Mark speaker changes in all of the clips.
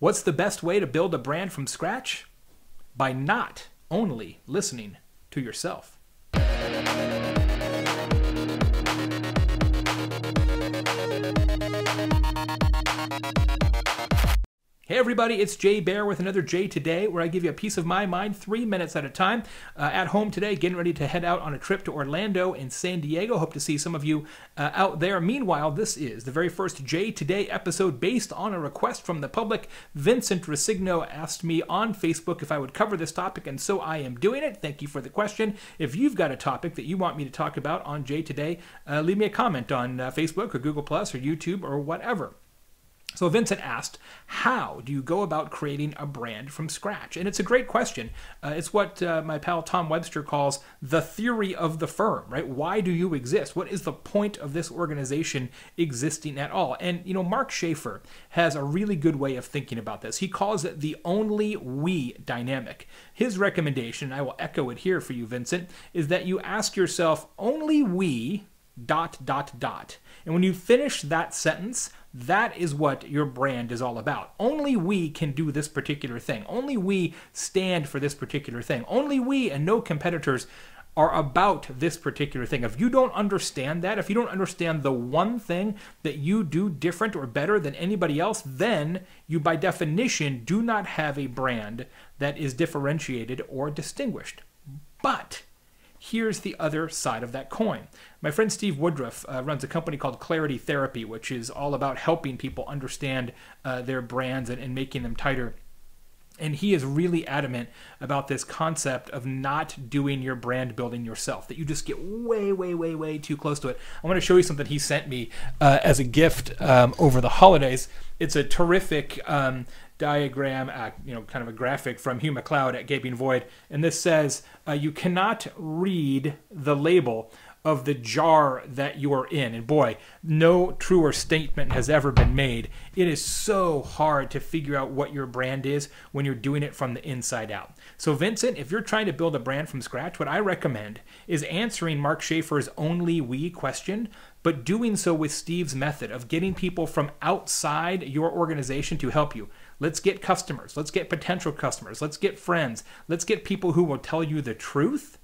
Speaker 1: What's the best way to build a brand from scratch? By not only listening to yourself. Hey everybody, it's Jay Baer with another Jay Today, where I give you a piece of my mind 3 minutes at a time. At home today, getting ready to head out on a trip to Orlando and San Diego. Hope to see some of you out there. Meanwhile, this is the very first Jay Today episode based on a request from the public. Vincent Resigno asked me on Facebook if I would cover this topic, and so I am doing it. Thank you for the question. If you've got a topic that you want me to talk about on Jay Today, leave me a comment on Facebook or Google Plus or YouTube or whatever. So Vincent asked, how do you go about creating a brand from scratch? And it's a great question. It's what my pal Tom Webster calls the theory of the firm, right? Why do you exist? What is the point of this organization existing at all? And, you know, Mark Schaefer has a really good way of thinking about this. He calls it the only we dynamic. His recommendation, I will echo it here for you, Vincent, is that you ask yourself, only we ... And when you finish that sentence, that is what your brand is all about. Only we can do this particular thing. Only we stand for this particular thing. Only we and no competitors are about this particular thing. If you don't understand that, if you don't understand the one thing that you do different or better than anybody else, then you by definition do not have a brand that is differentiated or distinguished. But here's the other side of that coin. My friend Steve Woodruff runs a company called Clarity Therapy, which is all about helping people understand their brands and making them tighter. And he is really adamant about this concept of not doing your brand building yourself, that you just get way too close to it. I want to show you something he sent me as a gift over the holidays. It's a terrific diagram, kind of a graphic from Hugh MacLeod at Gaping Void. And this says, you cannot read the label of the jar that you are in. And boy, no truer statement has ever been made. It is so hard to figure out what your brand is when you're doing it from the inside out. So Vincent, if you're trying to build a brand from scratch, what I recommend is answering Mark Schaefer's only we question, but doing so with Steve's method of getting people from outside your organization to help you. Let's get customers. Let's get potential customers. Let's get friends. Let's get people who will tell you the truth,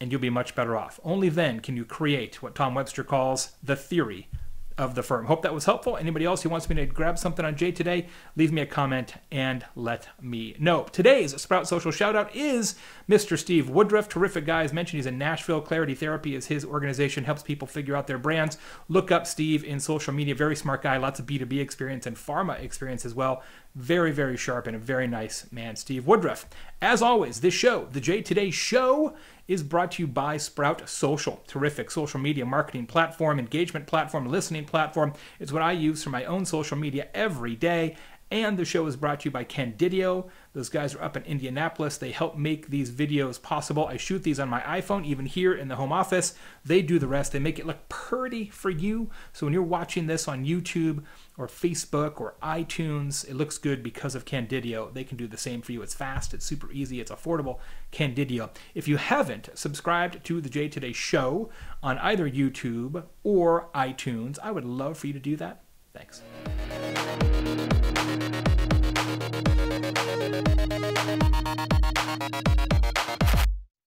Speaker 1: and you'll be much better off. Only then can you create what Tom Webster calls the theory of the firm. Hope that was helpful. Anybody else who wants me to grab something on Jay Today, leave me a comment and let me know. Today's Sprout Social shoutout is Mr. Steve Woodruff. Terrific guy. As mentioned, he's in Nashville. Clarity Therapy is his organization, helps people figure out their brands. Look up Steve in social media. Very smart guy. Lots of B2B experience and pharma experience as well. Very sharp and a very nice man, Steve Woodruff. As always, this show, the Jay Today Show, is brought to you by Sprout Social. Terrific social media marketing platform, engagement platform, listening platform. It's what I use for my own social media every day. And the show is brought to you by Candidio. Those guys are up in Indianapolis. They help make these videos possible. I shoot these on my iPhone, even here in the home office. They do the rest. They make it look pretty for you. So when you're watching this on YouTube or Facebook or iTunes, it looks good because of Candidio. They can do the same for you. It's fast, it's super easy, it's affordable. Candidio. If you haven't subscribed to the Jay Today Show on either YouTube or iTunes, I would love for you to do that. Thanks.